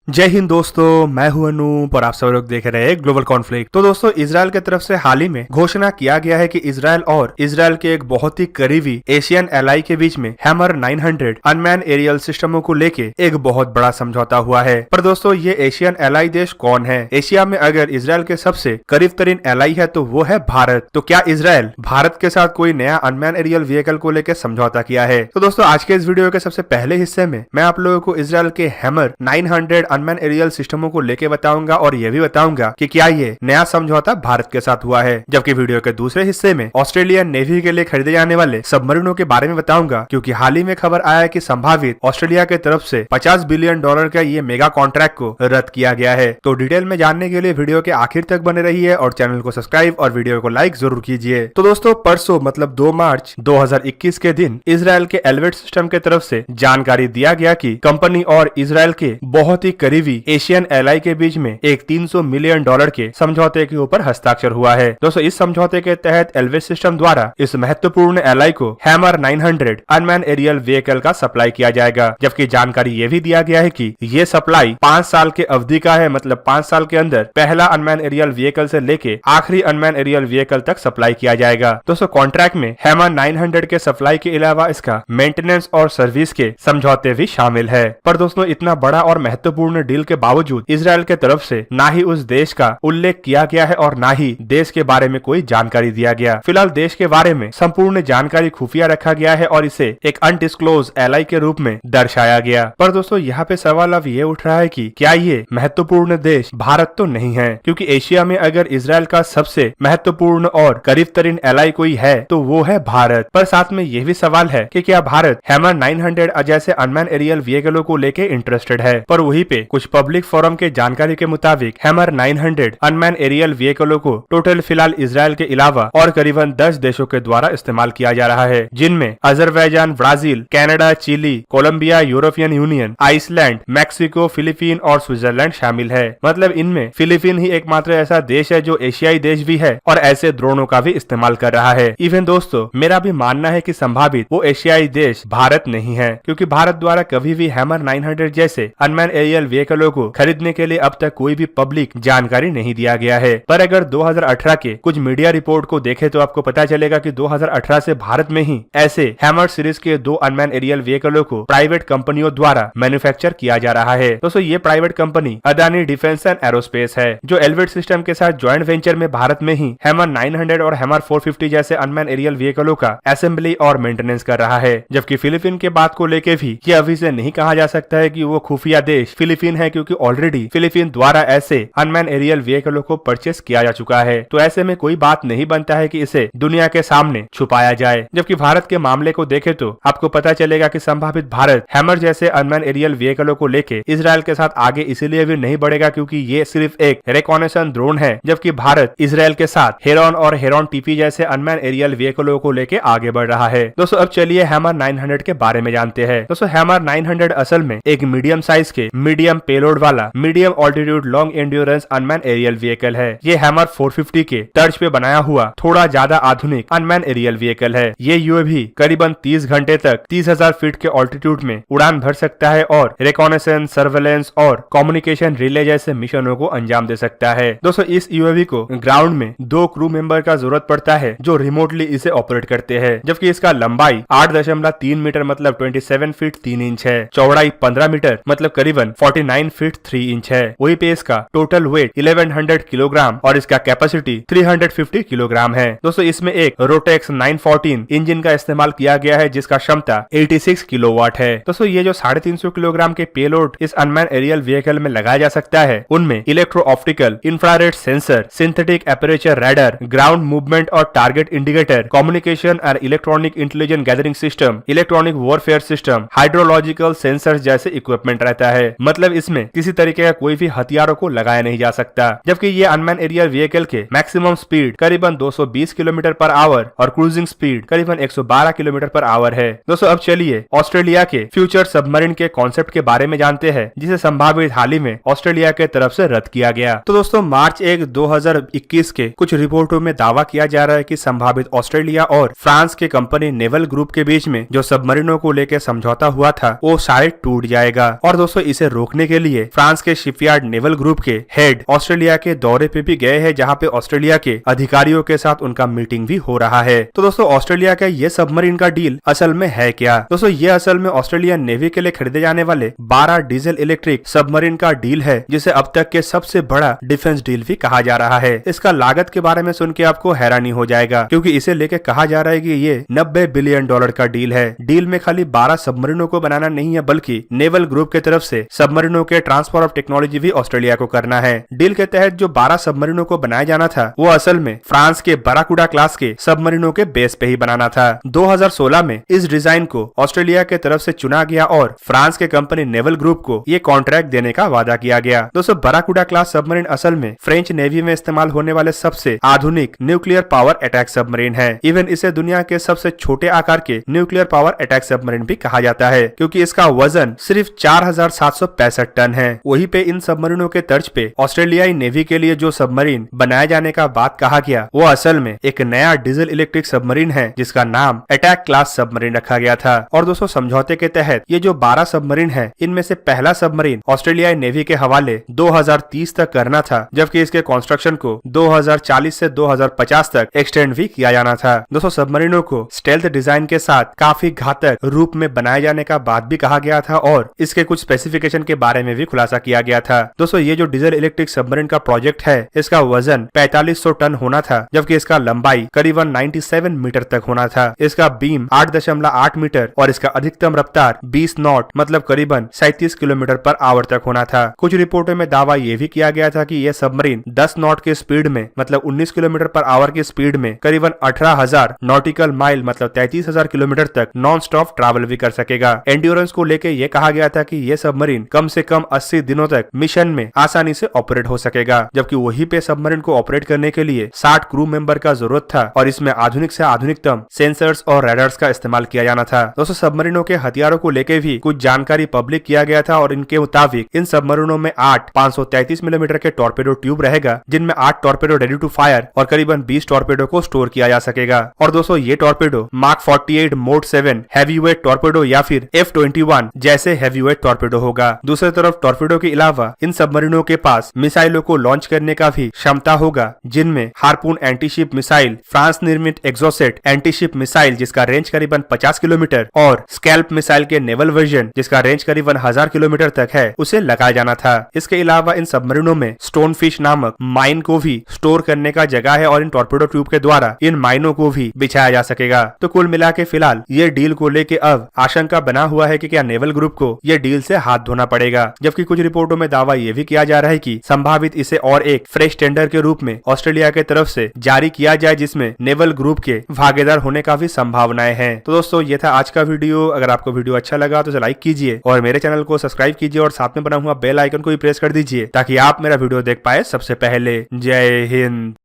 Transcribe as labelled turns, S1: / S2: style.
S1: जय हिंद दोस्तों, मैं हूं अनूप और आप सब लोग देख रहे हैं ग्लोबल कॉन्फ्लिक्ट। तो दोस्तों, इजराइल की तरफ से हाल ही में घोषणा किया गया है कि इजराइल और इजराइल के एक बहुत ही करीबी एशियन एलाई के बीच में हैमर 900 अनमैन एरियल सिस्टमों को लेके एक बहुत बड़ा समझौता हुआ है। पर दोस्तों, ये एशियन एलाई देश कौन है? एशिया में अगर इजराइल के सबसे करीब तरीन एलाई है तो वो है भारत। तो क्या इजराइल भारत के साथ कोई नया अनमैन एरियल व्हीकल को लेकर समझौता किया है? तो दोस्तों, आज के इस वीडियो के सबसे पहले हिस्से में मैं आप लोगों को इजराइल के हैमर 900 अनमैन एरियल सिस्टमों को लेके बताऊंगा और ये भी बताऊंगा कि क्या ये नया समझौता भारत के साथ हुआ है। जबकि वीडियो के दूसरे हिस्से में ऑस्ट्रेलियन नेवी के लिए खरीदे जाने वाले सबमरीनों के बारे में बताऊंगा, क्योंकि हाल ही में खबर आया है कि संभावित ऑस्ट्रेलिया की तरफ से $50 बिलियन का ये मेगा कॉन्ट्रैक्ट को रद्द किया गया है। तो डिटेल में जानने के लिए वीडियो के आखिर तक बने रहिए और चैनल को सब्सक्राइब और वीडियो को लाइक जरूर कीजिए। तो दोस्तों, परसों मतलब 2 मार्च 2021 के दिन इजराइल के एलवेट सिस्टम के तरफ से जानकारी दिया गया कि कंपनी और इजराइल के बहुत ही करीबी एशियन एलाई के बीच में एक $300 मिलियन के समझौते के ऊपर हस्ताक्षर हुआ है। दोस्तों, इस समझौते के तहत एलवेट सिस्टम द्वारा इस महत्वपूर्ण एलाई को हैमर 900 अनमैन एरियल व्हीकल का सप्लाई किया जाएगा। जबकि जानकारी ये भी दिया गया है कि ये सप्लाई 5 साल के अवधि का है, मतलब 5 साल के अंदर पहला अनमैन एरियल व्हीकल से लेके आखिरी अनमैन एरियल व्हीकल तक सप्लाई किया जाएगा। दोस्तों, कॉन्ट्रैक्ट में हैमर 900 के सप्लाई के अलावा इसका मेंटेनेंस और सर्विस के समझौते भी शामिल है। पर दोस्तों, इतना बड़ा और महत्वपूर्ण डील के बावजूद इजराइल के तरफ से ना ही उस देश का उल्लेख किया गया है और ना ही देश के बारे में कोई जानकारी दिया गया। फिलहाल देश के बारे में संपूर्ण जानकारी खुफिया रखा गया है और इसे एक अनडिस्क्लोज एलाई के रूप में दर्शाया गया। पर दोस्तों, यहाँ पे सवाल अब ये उठ रहा है कि क्या ये महत्वपूर्ण देश भारत तो नहीं है? क्योंकि एशिया में अगर इजराइल का सबसे महत्वपूर्ण और करीब तरीन एलाई कोई है तो वो है भारत। पर साथ में ये भी सवाल है कि क्या भारत हैमर 900 जैसे अनमैन एरियल व्हीकलों को लेके इंटरेस्टेड है? पर वहीं पे कुछ पब्लिक फोरम के जानकारी के मुताबिक हैमर 900 अनमैन एरियल व्हीकलों को टोटल फिलहाल इजराइल के अलावा और करीबन 10 देशों के द्वारा इस्तेमाल किया जा रहा है, जिनमें Azerbaijan, Brazil, Canada, Chile, Colombia, European Union, Iceland, Mexico, Philippine और स्विट्जरलैंड शामिल है। मतलब इनमें फिलीपीन ही एकमात्र ऐसा देश है जो एशियाई देश भी है और ऐसे ड्रोनों का भी इस्तेमाल कर रहा है। इवन दोस्तों, मेरा भी मानना है कि संभावित वो एशियाई देश भारत नहीं है, क्योंकि भारत द्वारा कभी भी हैमर 900 जैसे अनमैन एरियल व्हीकलों को खरीदने के लिए अब तक कोई भी पब्लिक जानकारी नहीं दिया गया है। पर अगर 2018 के कुछ मीडिया रिपोर्ट को देखें तो आपको पता चलेगा कि 2018 से भारत में ही ऐसे हैमर सीरीज के 2 अनमैन एरियल व्हीकलों को प्राइवेट कंपनियों द्वारा मैन्युफैक्चर किया जा रहा है। दोस्तों, ये private company Adani defence and aerospace है, जो एलवेट सिस्टम के साथ ज्वाइंट वेंचर में भारत में ही हैमर 900 और हैमर 450 जैसे अनमैन एरियल व्हीकलों का असेंबली और मेंटेनेंस कर रहा है। जबकि फिलीपीन के बात को लेके भी ये अभी से नहीं कहा जा सकता है कि वो खुफिया देश फिलीपीन है, क्योंकि ऑलरेडी फिलीपीन द्वारा ऐसे अनमैन एरियल व्हीकलों को परचेस किया जा चुका है। तो ऐसे में कोई बात नहीं बनता है कि इसे दुनिया के सामने छुपाया जाए। जबकि भारत के मामले को देखें तो आपको पता चलेगा कि संभावित भारत हैमर जैसे अनमैन एरियल व्हीकलों को लेके इजराइल के साथ आगे इसीलिए भी नहीं बढ़ेगा क्योंकि ये सिर्फ एक रिकॉनेसेंस ड्रोन है, जबकि भारत इजराइल के साथ हेरॉन और हेरॉन टीपी जैसे अनमैन एरियल व्हीकलों को लेके आगे बढ़ रहा है। दोस्तों, अब चलिए हैमर 900 के बारे में जानते हैं। दोस्तों, हैमर 900 असल में एक मीडियम साइज के मीडियम पेलोड वाला medium altitude long endurance unmanned aerial vehicle है। ये हैमर 450 के तर्ज पे बनाया हुआ थोड़ा ज्यादा आधुनिक अनमैन एरियल व्हीकल है। ये यूएवी करीबन 30 घंटे तक 30,000 फीट के ऑल्टीट्यूड में उड़ान भर सकता है और रिकॉनेसेंस, सर्वेलेंस और कम्युनिकेशन रिले जैसे मिशनों को अंजाम दे सकता है। दोस्तों, इस यूएवी को ग्राउंड में 2 क्रू मेंबर का जरूरत पड़ता है जो रिमोटली इसे ऑपरेट करते हैं। जबकि इसका लंबाई 8.3 मीटर मतलब 27 फीट 3 इंच है, चौड़ाई 15 मीटर मतलब करीबन 49 फीट 3 इंच है। वही पे इसका टोटल वेट 1100 किलोग्राम और इसका कैपेसिटी 350 किलोग्राम है। दोस्तों, इसमें एक रोटेक्स 914 इंजन का इस्तेमाल किया गया है जिसका क्षमता 86 किलोवाट है। दोस्तों, ये जो 350 किलोग्राम के पेलोड इस अनमैन एरियल व्हीकल में लगाया जा सकता है, उनमें electro optical, infrared sensor, synthetic aperture radar, ground movement और टारगेट इंडिकेटर, कम्युनिकेशन और electronic intelligence gathering system, electronic warfare system, hydrological sensor जैसे इक्विपमेंट रहता है। मतलब इसमें किसी तरीके का कोई भी हथियारों को लगाया नहीं जा सकता। जबकि ये अनमैन एरियल व्हीकल के मैक्सिमम स्पीड करीबन 220 किलोमीटर पर आवर और क्रूजिंग स्पीड करीबन 112 किलोमीटर पर आवर है। दोस्तों, अब चलिए ऑस्ट्रेलिया के फ्यूचर सबमरीन के कॉन्सेप्ट के बारे में जानते हैं, जिसे संभावित हाल ही में ऑस्ट्रेलिया के तरफ से रद्द किया गया। तो दोस्तों, मार्च 1, 2021 के कुछ रिपोर्टों में दावा किया जा रहा है कि संभावित ऑस्ट्रेलिया और फ्रांस के कंपनी नेवल ग्रुप के बीच में जो सबमरीनों को लेकर समझौता हुआ था वो शायद टूट जाएगा। और दोस्तों, इसे रोकने रुकने के लिए फ्रांस के शिपयार्ड नेवल ग्रुप के हेड ऑस्ट्रेलिया के दौरे पे भी गए हैं, जहाँ पे ऑस्ट्रेलिया के अधिकारियों के साथ उनका मीटिंग भी हो रहा है। तो दोस्तों ऑस्ट्रेलिया का ये सबमरीन का डील असल में है क्या? दोस्तों ये असल में ऑस्ट्रेलियन नेवी के लिए खरीदे जाने वाले 12 डीजल इलेक्ट्रिक सबमरीन का डील है, जिसे अब तक के सबसे बड़ा डिफेंस डील भी कहा जा रहा है। इसका लागत के बारे में सुन के आपको हैरानी हो जाएगा, क्योंकि इसे लेके कहा जा रहा है कि ये $90 बिलियन का डील है। डील में खाली 12 सबमरीनों को बनाना नहीं है, बल्कि नेवल ग्रुप के तरफ से सबमरीनों के ट्रांसफर ऑफ टेक्नोलॉजी भी ऑस्ट्रेलिया को करना है। डील के तहत जो 12 सबमरीनों को बनाया जाना था, वो असल में फ्रांस के बराकुडा क्लास के सबमरीनों के बेस पे ही बनाना था। 2016 में इस डिजाइन को ऑस्ट्रेलिया के तरफ से चुना गया और फ्रांस के कंपनी नेवल ग्रुप को ये कॉन्ट्रैक्ट देने का वादा किया गया। दोस्तों बराकुडा क्लास सबमरीन असल में फ्रेंच नेवी में इस्तेमाल होने वाले सबसे आधुनिक न्यूक्लियर पावर अटैक सबमरीन है। इवन इसे दुनिया के सबसे छोटे आकार के न्यूक्लियर पावर अटैक सबमरीन भी कहा जाता है, क्योंकि इसका वजन सिर्फ 4765 टन है। वहीं पे इन सबमरीनों के तर्ज पे ऑस्ट्रेलियाई नेवी के लिए जो सबमरीन बनाए जाने का बात कहा गया, वो असल में एक नया डीजल इलेक्ट्रिक सबमरीन है, जिसका नाम अटैक क्लास सबमरीन रखा गया था। और दोस्तों समझौते के तहत ये जो 12 सबमरीन है, इनमें से पहला सबमरीन ऑस्ट्रेलियाई नेवी के हवाले 2030 तक करना था, जबकि इसके कंस्ट्रक्शन को 2040 से 2050 तक एक्सटेंड भी किया जाना था। दोस्तों सबमरीनों को स्टेल्थ डिजाइन के साथ काफी घातक रूप में बनाए जाने का बात भी कहा गया था और इसके कुछ स्पेसिफिकेशन के बारे में भी खुलासा किया गया था। दोस्तों ये जो डीजल इलेक्ट्रिक सबमरीन का प्रोजेक्ट है, इसका वजन 4500 टन होना था, जबकि इसका लंबाई करीबन 97 मीटर तक होना था। इसका बीम 8.8 मीटर और इसका अधिकतम रफ्तार 20 नॉट मतलब करीबन 37 किलोमीटर पर आवर तक होना था। कुछ रिपोर्टों में दावा ये भी किया गया था कि यह सबमरीन 10 नॉट के स्पीड में मतलब 19 किलोमीटर पर आवर की स्पीड में करीबन 18,000 नॉटिकल माइल मतलब 33,000 किलोमीटर तक नॉन स्टॉप ट्रैवल भी कर सकेगा। एंड्योरेंस को लेके ये कहा गया था कि यह सबमरीन कम से कम 80 दिनों तक मिशन में आसानी से ऑपरेट हो सकेगा, जबकि वहीं पे सबमरीन को ऑपरेट करने के लिए 60 क्रू मेंबर का जरूरत था और इसमें आधुनिक से आधुनिकतम सेंसर्स और रडार्स का इस्तेमाल किया जाना था। दोस्तों सबमरीनों के हथियारों को लेके भी कुछ जानकारी पब्लिक किया गया था और इनके मुताबिक इन सबमरीनों में 8 533 मिलीमीटर के टॉर्पेडो ट्यूब रहेगा, जिनमें 8 टॉर्पेडो रेडी टू फायर और करीबन 20 टॉर्पेडो को स्टोर किया जा सकेगा। और दोस्तों ये torpedo mark 48 mode 7 heavyweight torpedo या फिर F-21 जैसे हैवीवेट टॉर्पेडो होगा। दूसरी तरफ टॉर्पेडो के अलावा इन सबमरीनों के पास मिसाइलों को लॉन्च करने का भी क्षमता होगा, जिनमें हार्पून एंटीशिप मिसाइल, फ्रांस निर्मित एक्सोसेट एंटीशिप मिसाइल जिसका रेंज करीबन 50 किलोमीटर और स्कैल्प मिसाइल के नेवल वर्जन जिसका रेंज करीबन 1000 किलोमीटर तक है, उसे लगाया जाना था। इसके अलावा इन सबमरीनों में स्टोनफिश नामक माइन को भी स्टोर करने का जगह है और इन टॉर्पेडो ट्यूब के द्वारा इन माइनों को भी बिछाया जा सकेगा। तो कुल मिला के फिलहाल ये डील को लेके अब आशंका बना हुआ है कि क्या नेवल ग्रुप को ये डील से हाथ धोना पड़ेगा, जबकि कुछ रिपोर्टों में दावा ये भी किया जा रहा है कि संभावित इसे और एक फ्रेश टेंडर के रूप में ऑस्ट्रेलिया के तरफ से जारी किया जाए, जिसमें नेवल ग्रुप के भागीदार होने का भी संभावनाएं हैं। तो दोस्तों ये था आज का वीडियो। अगर आपको वीडियो अच्छा लगा तो इसे लाइक कीजिए और मेरे चैनल को सब्सक्राइब कीजिए और साथ में बना हुआ बेल आइकन को भी प्रेस कर दीजिए, ताकि आप मेरा वीडियो देख पाए सबसे पहले। जय हिंद।